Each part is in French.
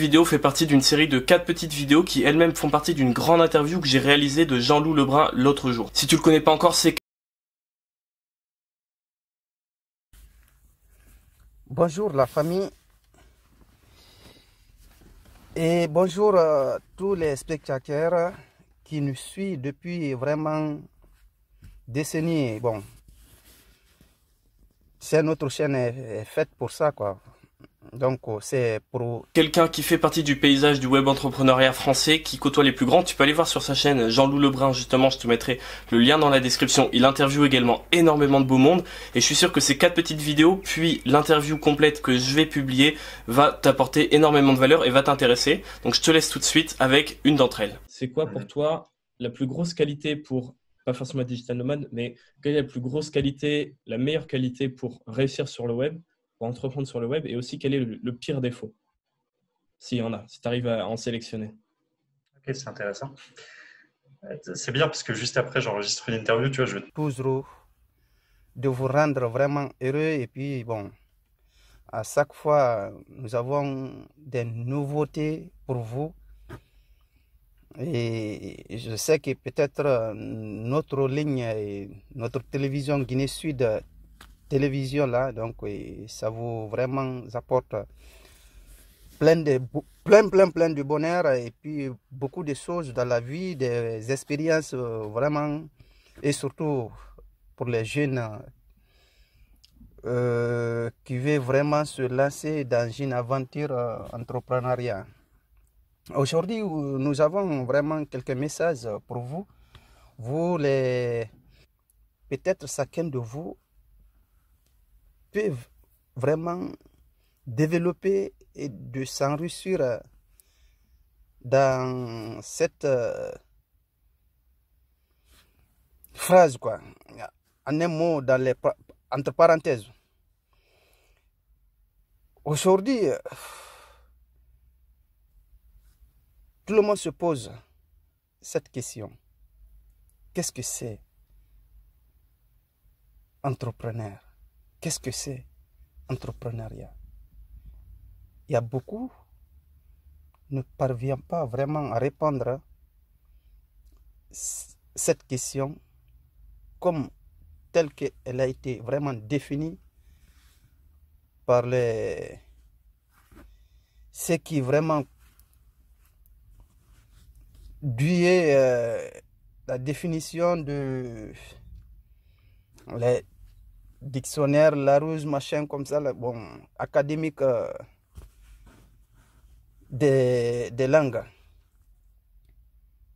vidéo fait partie d'une série de 4 petites vidéos qui elles-mêmes font partie d'une grande interview que j'ai réalisée de Jean-Loup Lebrun l'autre jour. Si tu le connais pas encore, c'est... Bonjour la famille et bonjour tous les spectateurs qui nous suivent depuis vraiment décennies. Bon, c'est notre chaîne est faite pour ça quoi. Donc c'est pour quelqu'un qui fait partie du paysage du web entrepreneuriat français, qui côtoie les plus grands. Tu peux aller voir sur sa chaîne Jean-Loup Lebrun, justement, je te mettrai le lien dans la description. Il interviewe également énormément de beau monde et je suis sûr que ces 4 petites vidéos, puis l'interview complète que je vais publier, va t'apporter énormément de valeur et va t'intéresser. Donc je te laisse tout de suite avec une d'entre elles. C'est quoi pour toi la plus grosse qualité pour, pas forcément digital nomade, mais quelle est la plus grosse qualité, la meilleure qualité pour réussir sur le web, pour entreprendre sur le web, et aussi quel est le pire défaut, s'il y en a, si tu arrives à en sélectionner. Ok, c'est intéressant. C'est bien parce que juste après, j'enregistre une interview, tu vois, je vais toujours de vous rendre vraiment heureux et puis bon, à chaque fois nous avons des nouveautés pour vous et je sais que peut-être notre ligne, notre télévision Guinée Sud télévision là, donc ça vous vraiment apporte plein de bonheur et puis beaucoup de choses dans la vie, des expériences vraiment, et surtout pour les jeunes qui veulent vraiment se lancer dans une aventure entrepreneuriale. Aujourd'hui, nous avons vraiment quelques messages pour vous. Peut-être chacun de vous peuvent vraiment développer et de s'enrichir dans cette phrase quoi. En un mot, entre parenthèses. Aujourd'hui, tout le monde se pose cette question. Qu'est-ce que c'est entrepreneur? Qu'est-ce que c'est entrepreneuriat? Il y a beaucoup ne parviennent pas vraiment à répondre à cette question comme telle qu'elle a été vraiment définie par ceux qui vraiment duaient la définition de les dictionnaires Larousse, machin comme ça, bon, académique des langues.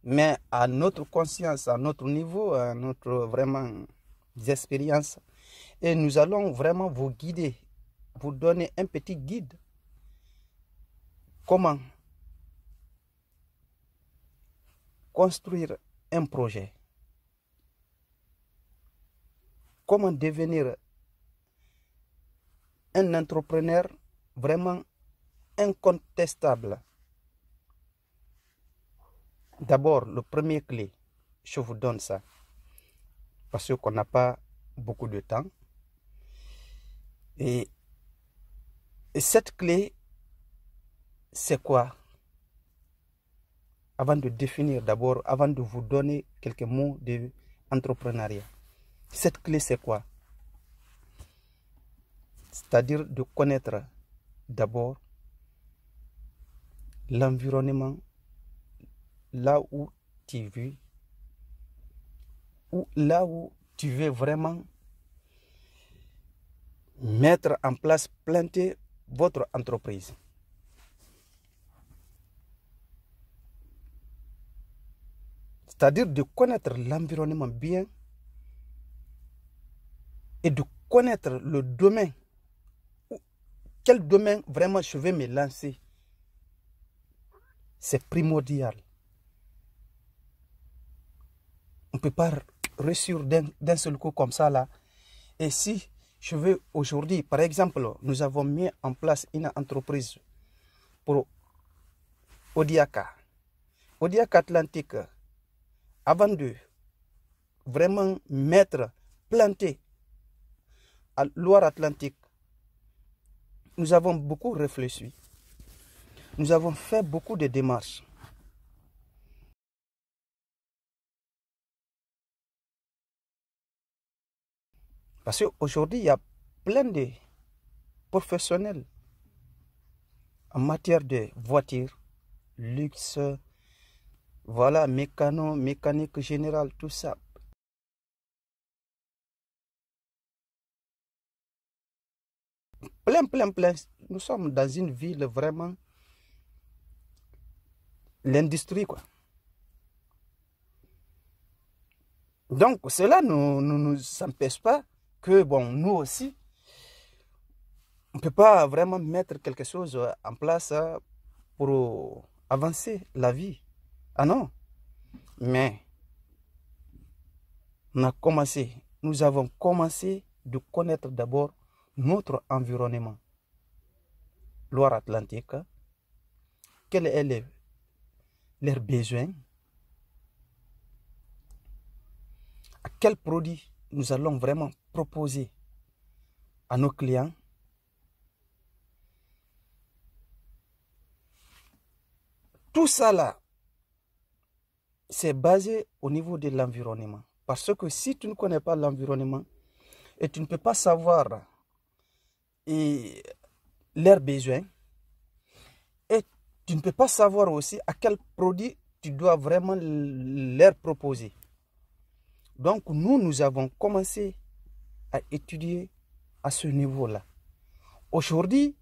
Mais à notre conscience, à notre niveau, à notre vraiment expérience, et nous allons vraiment vous guider, vous donner un petit guide. Comment construire un projet? Comment devenir un entrepreneur vraiment incontestable? D'abord, le premier clé, je vous donne ça, parce qu'on n'a pas beaucoup de temps. Et cette clé, c'est quoi? Avant de définir d'abord, avant de vous donner quelques mots d'entrepreneuriat. Cette clé, c'est quoi? C'est-à-dire de connaître d'abord l'environnement, là où tu vis, ou là où tu veux vraiment mettre en place, planter votre entreprise. C'est-à-dire de connaître l'environnement bien et de connaître le domaine. Quel domaine vraiment je vais me lancer? C'est primordial. On ne peut pas réussir d'un seul coup comme ça là. Et si je veux aujourd'hui, par exemple, nous avons mis en place une entreprise pour Odiaka. Odiaka Atlantique, avant de vraiment planter à Loire-Atlantique, nous avons beaucoup réfléchi. nous avons fait beaucoup de démarches. Parce qu'aujourd'hui, il y a plein de professionnels en matière de voitures, luxe, voilà, mécanique générale, tout ça. Plein. Nous sommes dans une ville vraiment, l'industrie, quoi. Donc, cela ne nous empêche pas que, bon, nous aussi, on ne peut pas vraiment mettre quelque chose en place pour avancer la vie. Ah non. Mais nous avons commencé de connaître d'abord notre environnement. Loire-Atlantique, quels sont leurs besoins, à quel produit nous allons vraiment proposer à nos clients. Tout ça là, c'est basé au niveau de l'environnement. Parce que si tu ne connais pas l'environnement et tu ne peux pas savoir leurs besoins, et tu ne peux pas savoir aussi à quel produit tu dois vraiment leur proposer. Donc nous avons commencé à étudier à ce niveau-là. Aujourd'hui,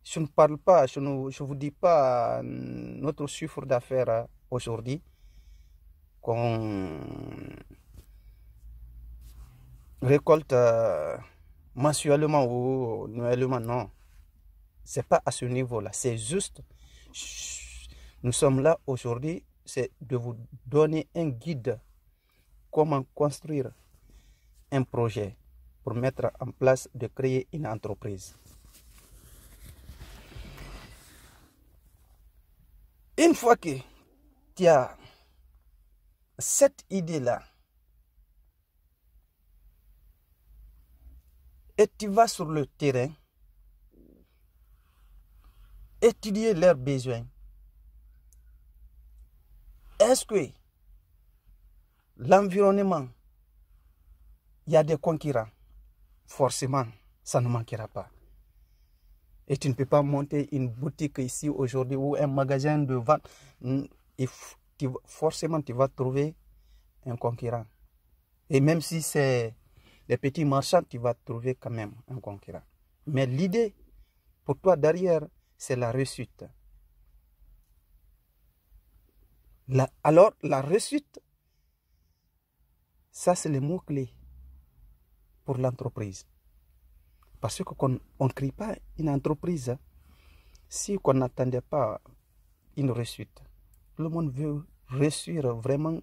je ne parle pas, je vous dis pas notre chiffre d'affaires aujourd'hui qu'on récolte mensuellement ou annuellement, non. C'est pas à ce niveau-là, c'est juste, nous sommes là aujourd'hui, c'est de vous donner un guide comment construire un projet pour mettre en place, de créer une entreprise. Une fois que tu as cette idée-là, et tu vas sur le terrain, étudier leurs besoins. Est-ce que l'environnement, il y a des concurrents? Forcément, ça ne manquera pas. Et tu ne peux pas monter une boutique ici aujourd'hui ou un magasin de vente. Forcément, tu vas trouver un concurrent. Et même si c'est les petits marchands, tu vas trouver quand même un concurrent. Mais l'idée, pour toi derrière, c'est la réussite. Alors, la réussite, ça c'est le mot-clé pour l'entreprise. Parce qu'on ne crée pas une entreprise si on n'attendait pas une réussite. Tout le monde veut réussir vraiment,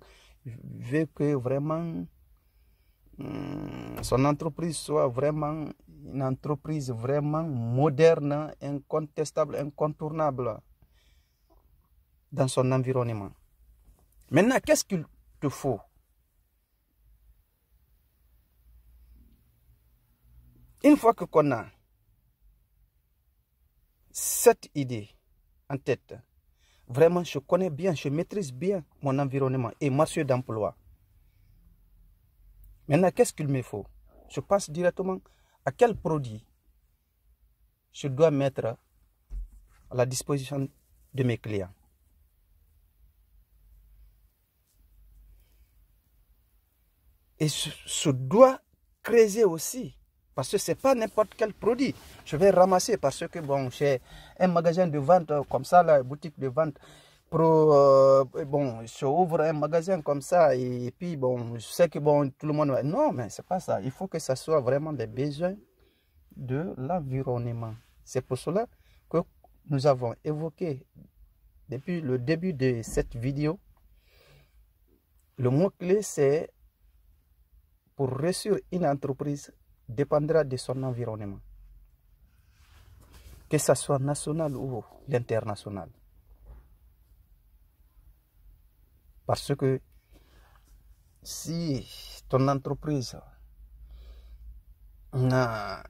veut que vraiment son entreprise soit vraiment une entreprise vraiment moderne, incontestable, incontournable dans son environnement. Maintenant, qu'est-ce qu'il te faut? Une fois qu'on a cette idée en tête, vraiment je connais bien, je maîtrise bien mon environnement et marché d'emploi. Maintenant, qu'est-ce qu'il me faut? Je pense directement à quel produit je dois mettre à la disposition de mes clients. Et je dois creuser aussi. Parce que ce n'est pas n'importe quel produit. Je vais ramasser parce que bon, j'ai un magasin de vente comme ça, la boutique de vente. Bon, je ouvre un magasin comme ça et puis bon, je sais que bon, tout le monde va... Non, mais c'est pas ça. Il faut que ça soit vraiment des besoins de l'environnement. C'est pour cela que nous avons évoqué depuis le début de cette vidéo. Le mot-clé, c'est pour réussir une entreprise dépendra de son environnement, que ce soit national ou l'international. Parce que si ton entreprise n'a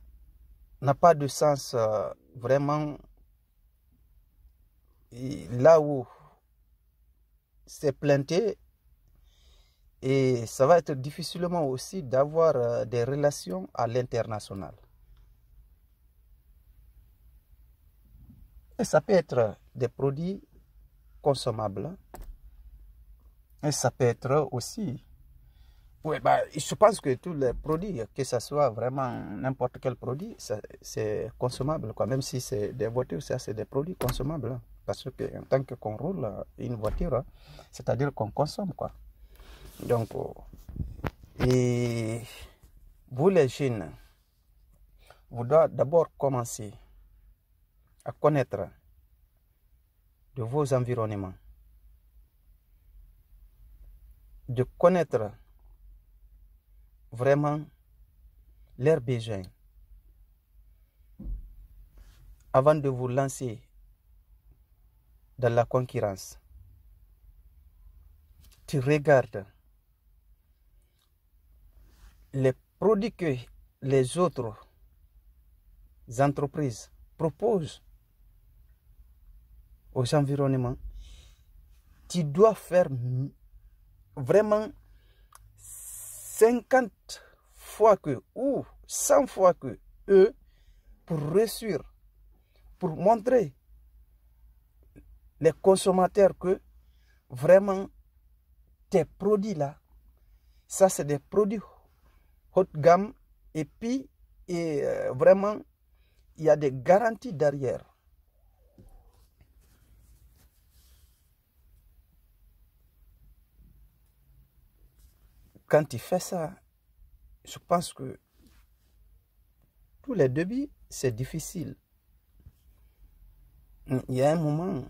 pas de sens vraiment là où c'est planté, et ça va être difficilement aussi d'avoir des relations à l'international. Et ça peut être des produits consommables. Et ça peut être aussi... Oui, bah, je pense que tous les produits, que ce soit vraiment n'importe quel produit, c'est consommable, quoi. Même si c'est des voitures, ça c'est des produits consommables, hein. Parce que en tant qu'on roule une voiture, hein, c'est-à-dire qu'on consomme, quoi. Donc, et vous les jeunes, vous devez d'abord commencer à connaître de vos environnements, de connaître vraiment leurs besoins avant de vous lancer dans la concurrence. Tu regardes les produits que les autres entreprises proposent aux environnements. Tu dois faire vraiment 50 fois que ou 100 fois que eux pour réussir, pour montrer les consommateurs que vraiment tes produits là, ça c'est des produits haut de gamme et puis vraiment il y a des garanties derrière. Quand tu fais ça, je pense que tous les débuts, c'est difficile. Il y a un moment,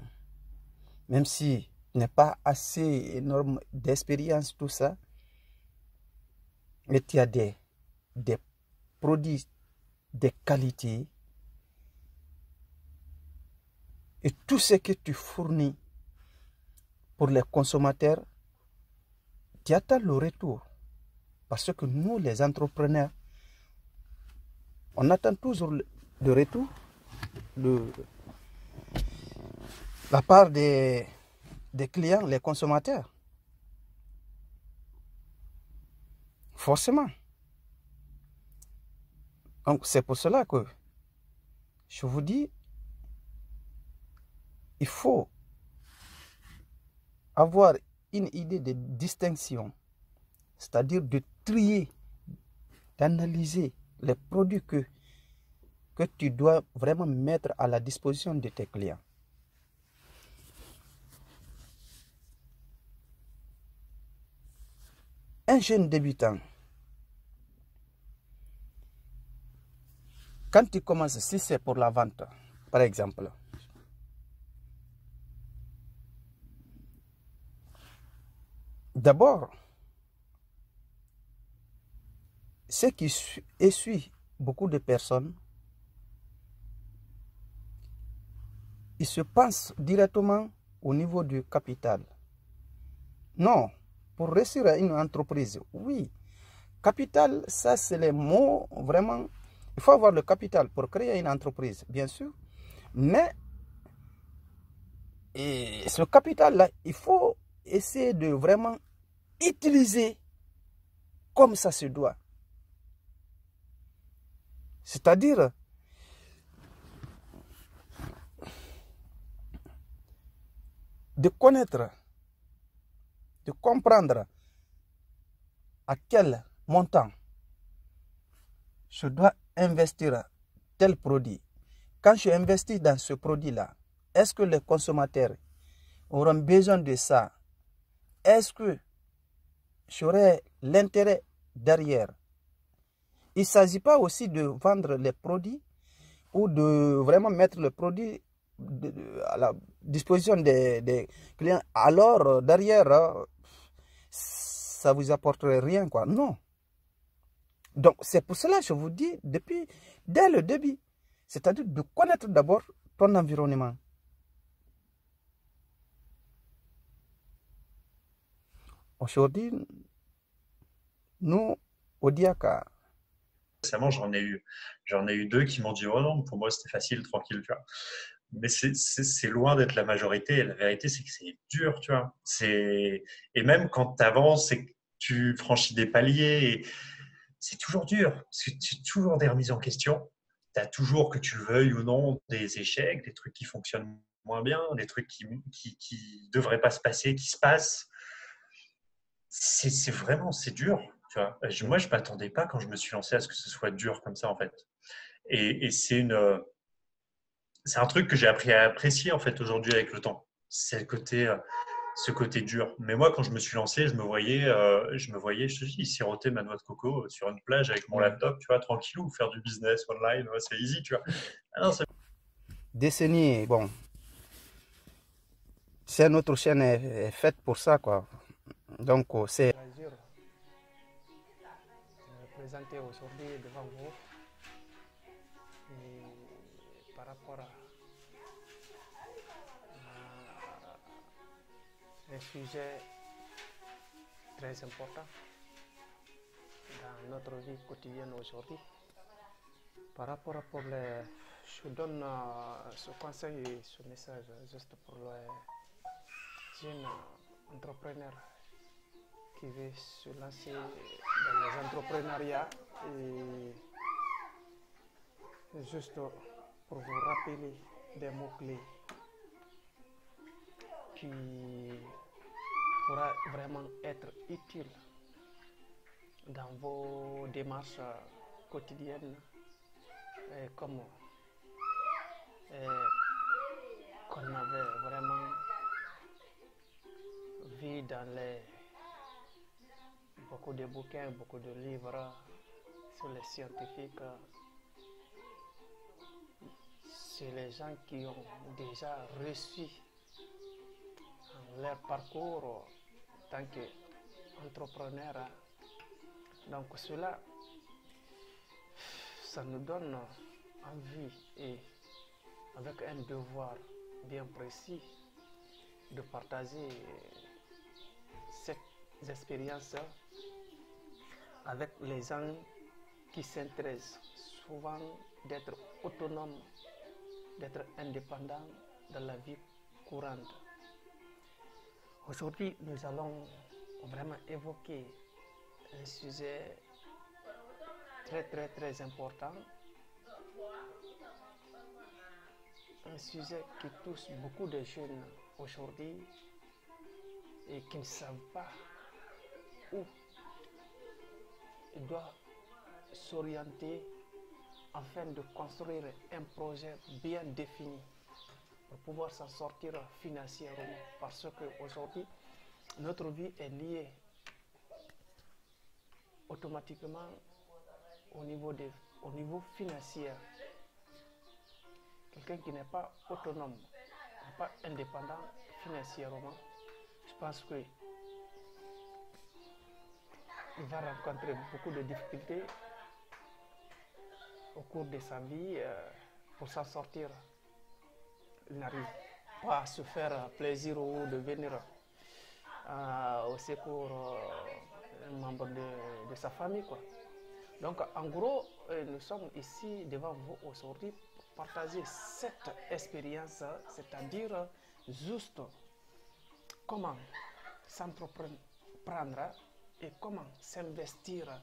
même si n'est pas assez énorme d'expérience, tout ça, mais tu as des produits de qualité et tout ce que tu fournis pour les consommateurs, tu attends le retour. Parce que nous, les entrepreneurs, on attend toujours le retour de la part des clients, les consommateurs. Forcément. Donc c'est pour cela que je vous dis, il faut avoir une idée de distinction, c'est-à-dire de trier, d'analyser les produits que tu dois vraiment mettre à la disposition de tes clients. Un jeune débutant, quand tu commences, si c'est pour la vente, par exemple, d'abord, ce qui essuie beaucoup de personnes, ils se pensent directement au niveau du capital. Non, pour réussir à une entreprise, oui, capital, ça c'est les mots vraiment. Il faut avoir le capital pour créer une entreprise, bien sûr, mais ce capital-là, il faut essayer de vraiment utiliser comme ça se doit. C'est-à-dire, de connaître, de comprendre à quel montant je dois investir tel produit. Quand je investis dans ce produit-là, est-ce que les consommateurs auront besoin de ça? Est-ce que j'aurai l'intérêt derrière? Il ne s'agit pas aussi de vendre les produits ou de vraiment mettre le produit à la disposition des clients. Alors, derrière, ça ne vous apporterait rien, quoi. Non. Donc, c'est pour cela que je vous dis, dès le début, c'est-à-dire de connaître d'abord ton environnement. Aujourd'hui, nous, au Diaka, récemment, j'en ai eu deux qui m'ont dit oh non, pour moi c'était facile, tranquille, tu vois. Mais c'est loin d'être la majorité. La vérité, c'est que c'est dur, tu vois. Et même quand tu avances et que tu franchis des paliers, c'est toujours dur. Parce que tu as toujours des remises en question. Tu as toujours, que tu veuilles ou non, des échecs, des trucs qui fonctionnent moins bien, des trucs qui devraient pas se passer, qui se passent. C'est vraiment, c'est dur. Tu vois. Moi, je m'attendais pas quand je me suis lancé à ce que ce soit dur comme ça, en fait. Et c'est un truc que j'ai appris à apprécier en fait aujourd'hui avec le temps. C'est ce côté dur. Mais moi, quand je me suis lancé, je te dis, siroter ma noix de coco sur une plage avec mon laptop, tu vois, tranquillou, faire du business online, ouais, c'est easy, tu vois. Ah non, Décennie, bon, c'est notre chaîne est faite pour ça, quoi. Donc, c'est présenter aujourd'hui devant vous et par rapport à un sujet très important dans notre vie quotidienne aujourd'hui. Par rapport à problème, je donne ce conseil et ce message juste pour les jeunes entrepreneurs qui veulent se lancer dans les entrepreneuriats et juste pour vous rappeler des mots-clés qui pourra vraiment être utile dans vos démarches quotidiennes comme qu'on avait vraiment vu dans beaucoup de bouquins, beaucoup de livres sur les scientifiques. C'est les gens qui ont déjà reçu leur parcours en tant qu'entrepreneur. Donc cela, ça nous donne envie et avec un devoir bien précis de partager cette expérience avec les gens qui s'intéressent souvent d'être autonomes, d'être indépendants dans la vie courante. Aujourd'hui, nous allons vraiment évoquer un sujet très important, un sujet qui touche beaucoup de jeunes aujourd'hui et qui ne savent pas où ils doivent s'orienter afin de construire un projet bien défini pour pouvoir s'en sortir financièrement, parce qu'aujourd'hui notre vie est liée automatiquement au niveau financier. Quelqu'un qui n'est pas autonome, n'est pas indépendant financièrement, je pense qu'il va rencontrer beaucoup de difficultés au cours de sa vie pour s'en sortir. Il n'arrive pas à se faire plaisir ou de venir au secours un membre de sa famille, quoi. Donc en gros, nous sommes ici devant vous aujourd'hui pour partager cette expérience, c'est-à-dire juste comment s'entreprendre et comment s'investir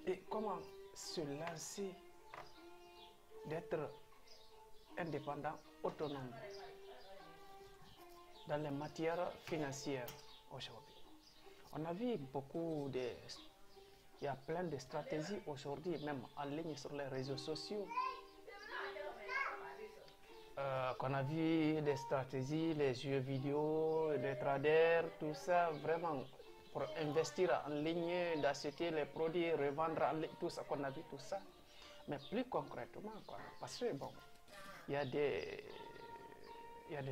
et comment se lancer, d'être indépendant, autonome dans les matières financières aujourd'hui. On a vu il y a plein de stratégies aujourd'hui, même en ligne sur les réseaux sociaux. Qu'on a vu des stratégies, les jeux vidéo, les traders, tout ça, vraiment pour investir en ligne, d'acheter les produits, revendre en ligne, tout ça, qu'on a vu tout ça. Mais plus concrètement, quoi, parce que bon, il y a des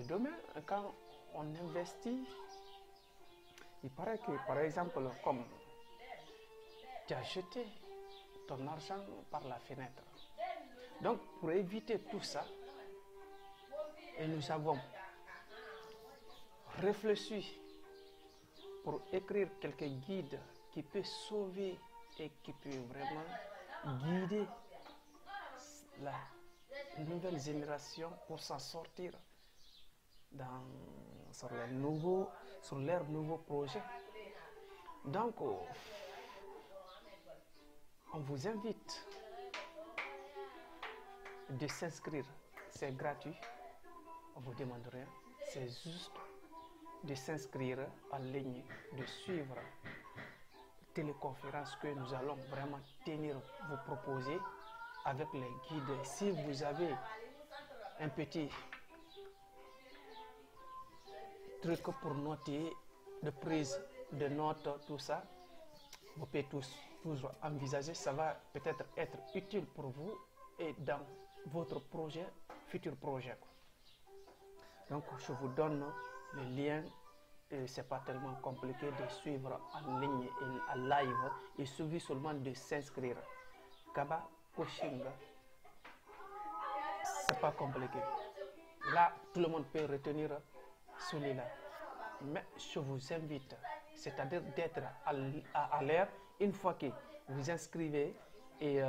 domaines, quand on investit, il paraît que, par exemple, comme tu as jeté ton argent par la fenêtre. Donc, pour éviter tout ça, et nous avons réfléchi pour écrire quelques guides qui peuvent sauver et qui peuvent vraiment guider nouvelle génération pour s'en sortir sur leurs nouveaux projets. Donc, on vous invite de s'inscrire. C'est gratuit, on ne vous demande rien. C'est juste de s'inscrire en ligne, de suivre la téléconférence que nous allons vraiment vous proposer avec les guides. Si vous avez un petit truc pour noter, de prise de notes, tout ça, vous pouvez toujours envisager, ça va peut-être être utile pour vous et dans votre projet, futur projet. Donc je vous donne le lien, c'est pas tellement compliqué de suivre en ligne et en live, il suffit seulement de s'inscrire. Kaba Coaching, c'est pas compliqué. Là, tout le monde peut retenir celui-là. Mais je vous invite, c'est-à-dire d'être à l'heure une fois que vous inscrivez et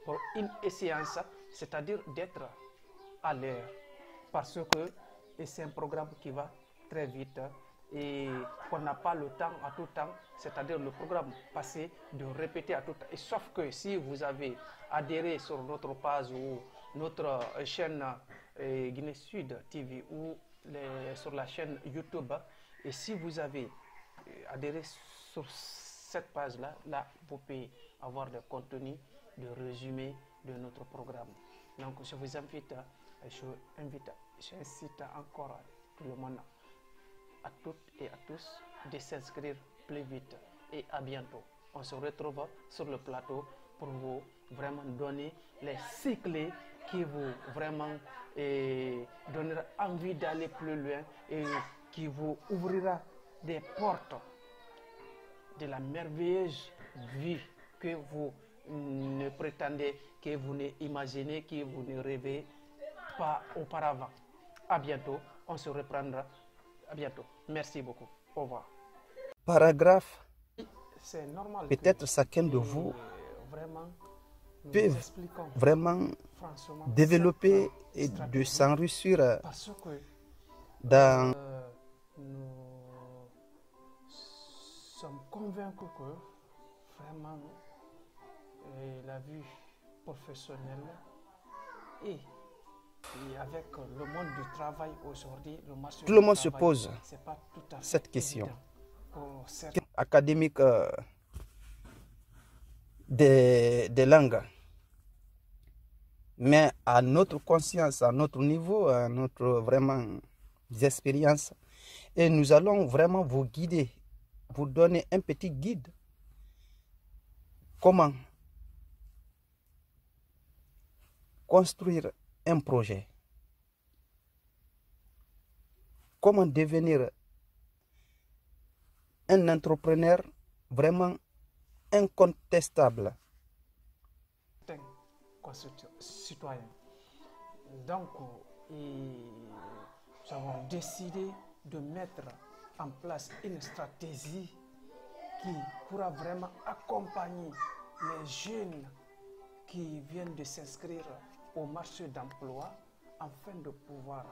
pour une séance, c'est-à-dire d'être à l'heure. Parce que c'est un programme qui va très vite et qu'on n'a pas le temps à tout temps, c'est-à-dire le programme passé de répéter à tout temps. Et sauf que si vous avez adhéré sur notre page ou notre chaîne Guinée Sud TV ou sur la chaîne YouTube, et si vous avez adhéré sur cette page-là, là, vous pouvez avoir des contenus de résumé de notre programme. Donc, je vous invite, j'incite encore tout le monde, à toutes et à tous, de s'inscrire plus vite. Et à bientôt. On se retrouve sur le plateau pour vous vraiment donner les 6 clés qui vous vraiment donnera envie d'aller plus loin et qui vous ouvrira des portes de la merveilleuse vie que vous ne prétendez, que vous n'imaginez, que vous ne rêvez pas auparavant. À bientôt, on se reprendra. À bientôt. Merci beaucoup. Au revoir. Paragraphe. C'est normal. Peut-être chacun de vous peut vraiment développer et de s'enrichir dans... Nous sommes convaincus que vraiment la vie professionnelle et avec le monde du travail aujourd'hui, tout le monde se pose cette question académique des langues. Mais à notre conscience, à notre niveau, à notre vraiment expérience, et nous allons vraiment vous guider, vous donner un petit guide. Comment construire un projet? Comment devenir un entrepreneur vraiment incontestable? Citoyen. Donc, nous avons décidé de mettre en place une stratégie qui pourra vraiment accompagner les jeunes qui viennent de s'inscrire au marché d'emploi afin de pouvoir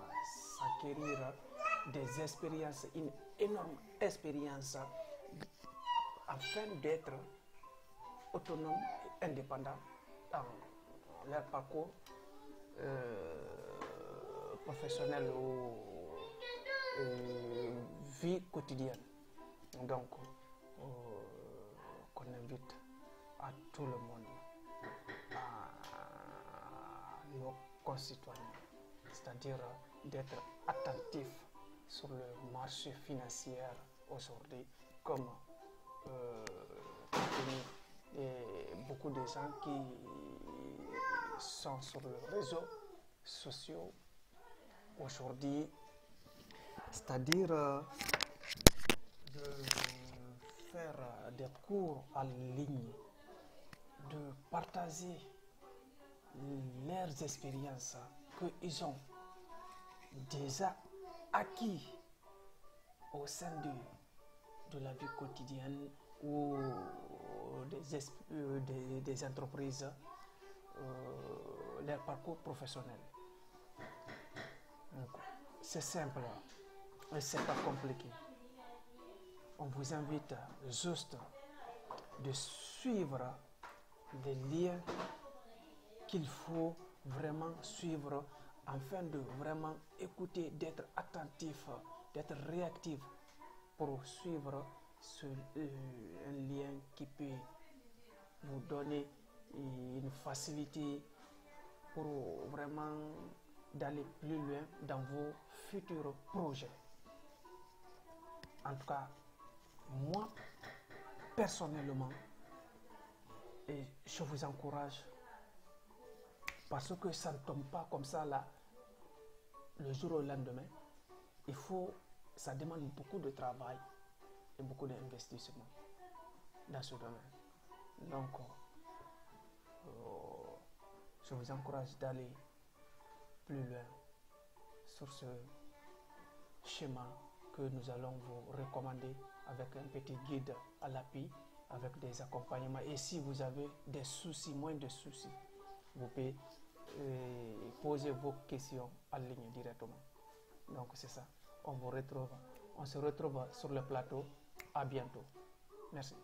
s'acquérir des expériences, une énorme expérience afin d'être autonome et indépendant dans leur parcours professionnel ou vie quotidienne. Donc, qu'on invite à tout le monde, à nos concitoyens, c'est-à-dire d'être attentifs sur le marché financier aujourd'hui, comme beaucoup de gens qui sont sur les réseaux sociaux aujourd'hui, c'est-à-dire de faire des cours en ligne, de partager leurs expériences qu'ils ont déjà acquis au sein de la vie quotidienne ou des entreprises leur parcours professionnel. C'est simple et c'est pas compliqué. On vous invite juste de suivre les liens qu'il faut vraiment suivre afin de vraiment écouter, d'être attentif, d'être réactif pour suivre un lien qui peut vous donner une facilité pour vraiment d'aller plus loin dans vos futurs projets. En tout cas, moi, personnellement, et je vous encourage parce que ça ne tombe pas comme ça là, le jour au lendemain. Ça demande beaucoup de travail et beaucoup d'investissement dans ce domaine. Donc, je vous encourage d'aller plus loin sur ce schéma que nous allons vous recommander avec un petit guide à l'appui, avec des accompagnements. Et si vous avez des soucis, moins de soucis, vous pouvez poser vos questions en ligne directement. Donc c'est ça. On se retrouve sur le plateau. À bientôt. Merci.